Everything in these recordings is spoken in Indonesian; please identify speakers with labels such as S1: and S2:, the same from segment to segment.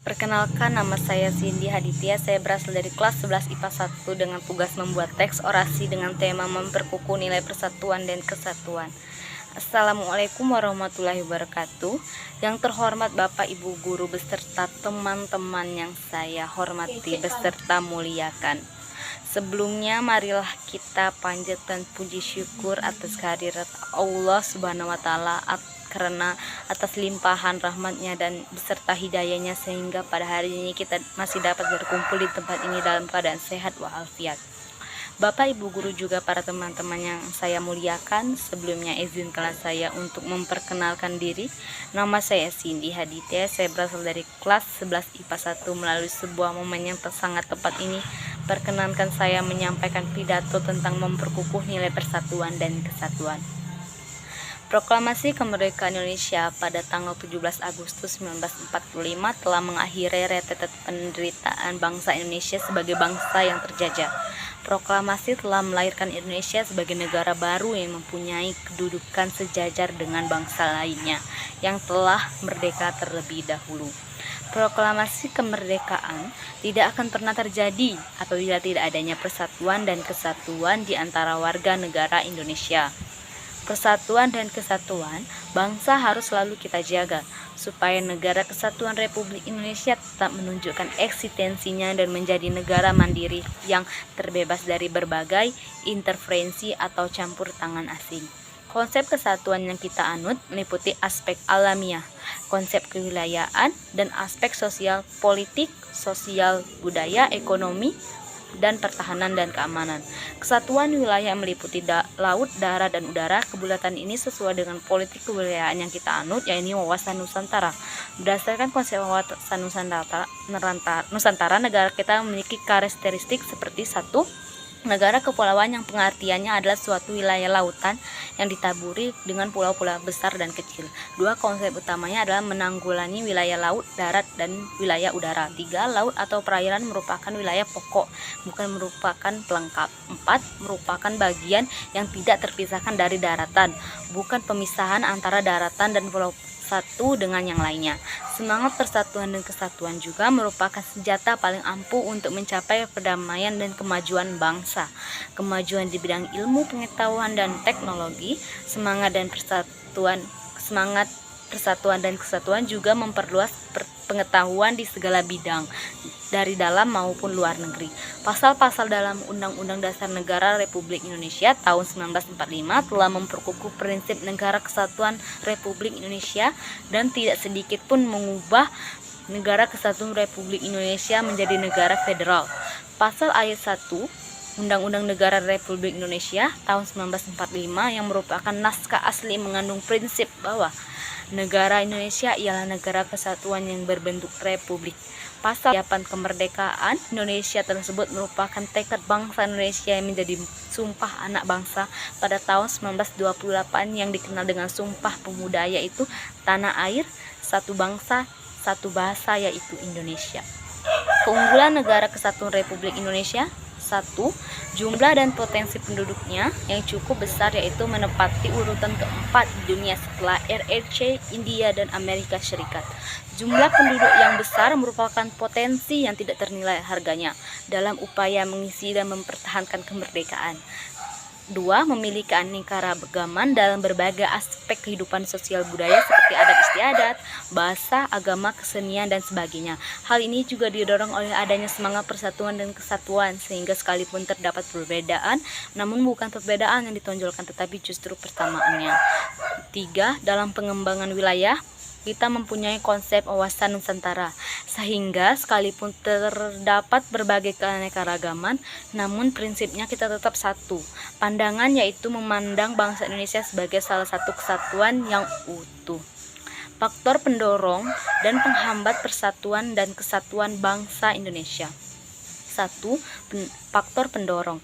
S1: Perkenalkan, nama saya Cindy Haditya. Saya berasal dari kelas 11 IPA 1 dengan tugas membuat teks orasi dengan tema memperkukuh nilai persatuan dan kesatuan. Assalamualaikum warahmatullahi wabarakatuh. Yang terhormat Bapak Ibu Guru beserta teman-teman yang saya hormati beserta muliakan. Sebelumnya marilah kita panjatkan puji syukur atas kehadirat Allah Subhanahu wa Ta'ala karena atas limpahan rahmatnya dan beserta hidayahnya sehingga pada hari ini kita masih dapat berkumpul di tempat ini dalam keadaan sehat walafiat. Bapak Ibu Guru juga para teman-teman yang saya muliakan, sebelumnya izinkanlah saya untuk memperkenalkan diri. Nama saya Cindy Haditya, saya berasal dari kelas 11 IPA 1. Melalui sebuah momen yang sangat tepat ini, perkenankan saya menyampaikan pidato tentang memperkukuh nilai persatuan dan kesatuan. Proklamasi Kemerdekaan Indonesia pada tanggal 17 Agustus 1945 telah mengakhiri rentetan penderitaan bangsa Indonesia sebagai bangsa yang terjajah. Proklamasi telah melahirkan Indonesia sebagai negara baru yang mempunyai kedudukan sejajar dengan bangsa lainnya yang telah merdeka terlebih dahulu. Proklamasi kemerdekaan tidak akan pernah terjadi apabila tidak adanya persatuan dan kesatuan di antara warga negara Indonesia. Persatuan dan kesatuan bangsa harus selalu kita jaga supaya negara kesatuan Republik Indonesia tetap menunjukkan eksistensinya dan menjadi negara mandiri yang terbebas dari berbagai intervensi atau campur tangan asing. Konsep kesatuan yang kita anut meliputi aspek alamiah, konsep kewilayahan, dan aspek sosial, politik, sosial, budaya, ekonomi, dan pertahanan dan keamanan. Kesatuan wilayah meliputi laut, darat, dan udara. Kebulatan ini sesuai dengan politik kewilayahan yang kita anut, yaitu wawasan Nusantara. Berdasarkan konsep wawasan Nusantara, negara kita memiliki karakteristik seperti: 1. Negara kepulauan yang pengertiannya adalah suatu wilayah lautan yang ditaburi dengan pulau-pulau besar dan kecil. 2. Konsep utamanya adalah menanggulangi wilayah laut, darat, dan wilayah udara. 3. Laut atau perairan merupakan wilayah pokok, bukan merupakan pelengkap. 4. Merupakan bagian yang tidak terpisahkan dari daratan, bukan pemisahan antara daratan dan pulau satu dengan yang lainnya. Semangat persatuan dan kesatuan juga merupakan senjata paling ampuh untuk mencapai perdamaian dan kemajuan bangsa. Kemajuan di bidang ilmu, pengetahuan, dan teknologi. Semangat persatuan dan kesatuan juga memperluas pengetahuan di segala bidang, dari dalam maupun luar negeri. Pasal-pasal dalam Undang-Undang Dasar Negara Republik Indonesia tahun 1945 telah memperkukuh prinsip negara kesatuan Republik Indonesia dan tidak sedikit pun mengubah negara kesatuan Republik Indonesia menjadi negara federal. Pasal ayat 1 Undang-Undang Negara Republik Indonesia tahun 1945 yang merupakan naskah asli mengandung prinsip bahwa negara Indonesia ialah negara kesatuan yang berbentuk republik. Pasal 8 kemerdekaan Indonesia tersebut merupakan tekad bangsa Indonesia yang menjadi sumpah anak bangsa pada tahun 1928 yang dikenal dengan Sumpah Pemuda, yaitu tanah air, satu bangsa, satu bahasa, yaitu Indonesia. Keunggulan negara kesatuan Republik Indonesia: 1. Jumlah dan potensi penduduknya yang cukup besar, yaitu menempati urutan keempat di dunia setelah RRC, India, dan Amerika Serikat. Jumlah penduduk yang besar merupakan potensi yang tidak ternilai harganya dalam upaya mengisi dan mempertahankan kemerdekaan. 2. Memiliki keanekaragaman dalam berbagai aspek kehidupan sosial budaya seperti adat istiadat, bahasa, agama, kesenian, dan sebagainya. Hal ini juga didorong oleh adanya semangat persatuan dan kesatuan, sehingga sekalipun terdapat perbedaan, namun bukan perbedaan yang ditonjolkan tetapi justru persamaannya. 3. Dalam pengembangan wilayah, kita mempunyai konsep wawasan Nusantara, sehingga sekalipun terdapat berbagai keanekaragaman, namun prinsipnya kita tetap satu. Pandangan yaitu memandang bangsa Indonesia sebagai salah satu kesatuan yang utuh. Faktor pendorong dan penghambat persatuan dan kesatuan bangsa Indonesia. 1. Faktor pendorong.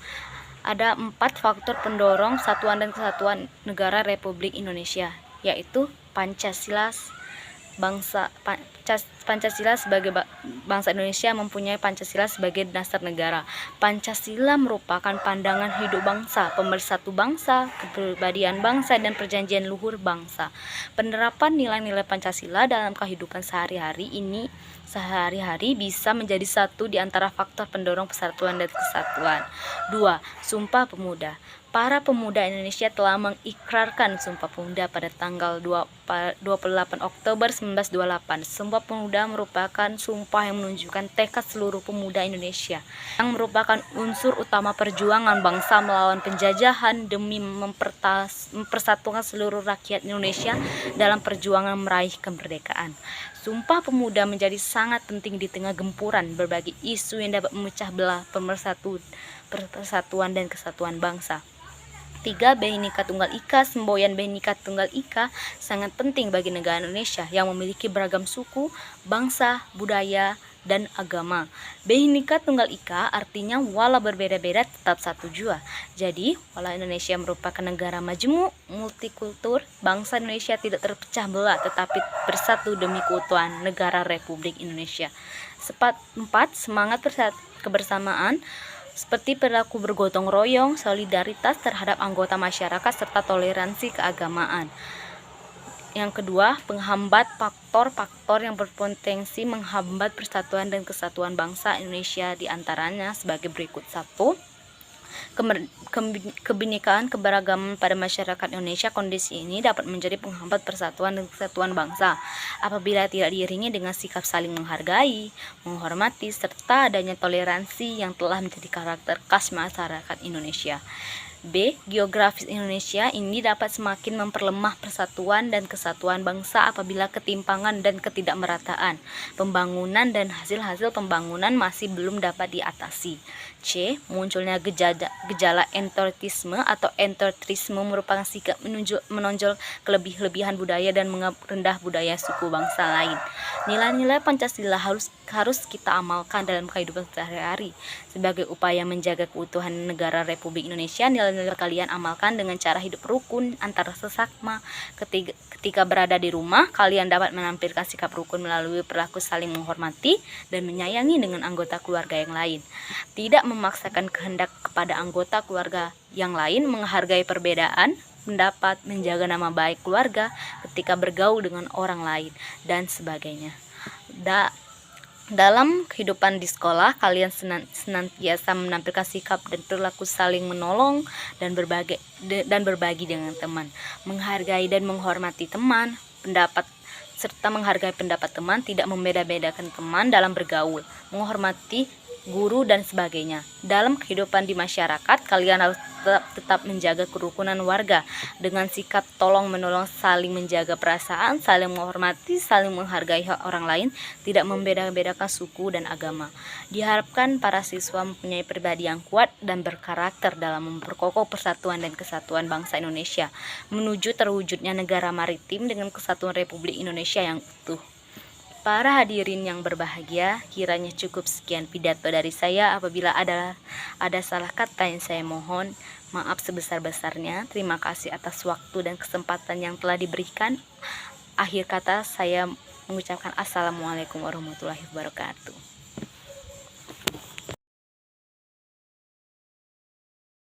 S1: Ada 4 faktor pendorong persatuan dan kesatuan negara Republik Indonesia, yaitu Pancasila, Pancasila sebagai bangsa Indonesia mempunyai Pancasila sebagai dasar negara. Pancasila merupakan pandangan hidup bangsa, pemersatu bangsa, kepribadian bangsa, dan perjanjian luhur bangsa. Penerapan nilai-nilai Pancasila dalam kehidupan sehari-hari bisa menjadi satu di antara faktor pendorong persatuan dan kesatuan. 2. Sumpah Pemuda. Para pemuda Indonesia telah mengikrarkan Sumpah Pemuda pada tanggal 28 Oktober 1928. Sumpah Pemuda merupakan sumpah yang menunjukkan tekad seluruh pemuda Indonesia yang merupakan unsur utama perjuangan bangsa melawan penjajahan demi mempersatukan seluruh rakyat Indonesia dalam perjuangan meraih kemerdekaan. Sumpah Pemuda menjadi sangat penting di tengah gempuran berbagai isu yang dapat memecah belah persatuan dan kesatuan bangsa. 3. Bhinneka Tunggal Ika. Semboyan Bhinneka Tunggal Ika sangat penting bagi negara Indonesia yang memiliki beragam suku, bangsa, budaya, dan agama. Bhinneka Tunggal Ika artinya walau berbeda-beda tetap satu jua. Jadi, walau Indonesia merupakan negara majemuk, multikultur, bangsa Indonesia tidak terpecah belah tetapi bersatu demi keutuhan negara Republik Indonesia. 4. Semangat kebersamaan seperti perilaku bergotong royong, solidaritas terhadap anggota masyarakat, serta toleransi keagamaan. Yang kedua, penghambat faktor-faktor yang berpotensi menghambat persatuan dan kesatuan bangsa Indonesia diantaranya sebagai berikut. 1. Kebinekaan keberagaman pada masyarakat Indonesia. Kondisi ini dapat menjadi penghambat persatuan dan kesatuan bangsa apabila tidak diiringi dengan sikap saling menghargai, menghormati, serta adanya toleransi yang telah menjadi karakter khas masyarakat Indonesia. B. Geografis Indonesia ini dapat semakin memperlemah persatuan dan kesatuan bangsa apabila ketimpangan dan ketidakmerataan pembangunan dan hasil-hasil pembangunan masih belum dapat diatasi. C. Munculnya gejala entortisme atau entotrisme merupakan sikap menonjol kelebih-lebihan budaya dan menganggap budaya suku bangsa lain. Nilai-nilai Pancasila harus kita amalkan dalam kehidupan sehari-hari sebagai upaya menjaga keutuhan negara Republik Indonesia. Nilai-nilai kalian amalkan dengan cara hidup rukun antara sesama. Ketika berada di rumah, kalian dapat menampilkan sikap rukun melalui perilaku saling menghormati dan menyayangi dengan anggota keluarga yang lain. Tidak memaksakan kehendak kepada anggota keluarga yang lain, menghargai perbedaan pendapat, menjaga nama baik keluarga ketika bergaul dengan orang lain, dan sebagainya. Dalam kehidupan di sekolah, kalian senantiasa menampilkan sikap dan perilaku saling menolong dan berbagi dengan teman, menghargai dan menghormati teman, serta menghargai pendapat teman, tidak membeda-bedakan teman dalam bergaul, menghormati guru, dan sebagainya. Dalam kehidupan di masyarakat, kalian harus tetap menjaga kerukunan warga dengan sikap tolong-menolong, saling menjaga perasaan, saling menghormati, saling menghargai hak orang lain, tidak membeda-bedakan suku dan agama. Diharapkan para siswa mempunyai pribadi yang kuat dan berkarakter dalam memperkokoh persatuan dan kesatuan bangsa Indonesia menuju terwujudnya negara maritim dengan kesatuan Republik Indonesia yang utuh. Para hadirin yang berbahagia, kiranya cukup sekian pidato dari saya. Apabila ada salah kata yang saya mohon maaf sebesar-besarnya. Terima kasih atas waktu dan kesempatan yang telah diberikan. Akhir kata saya mengucapkan Assalamualaikum warahmatullahi wabarakatuh.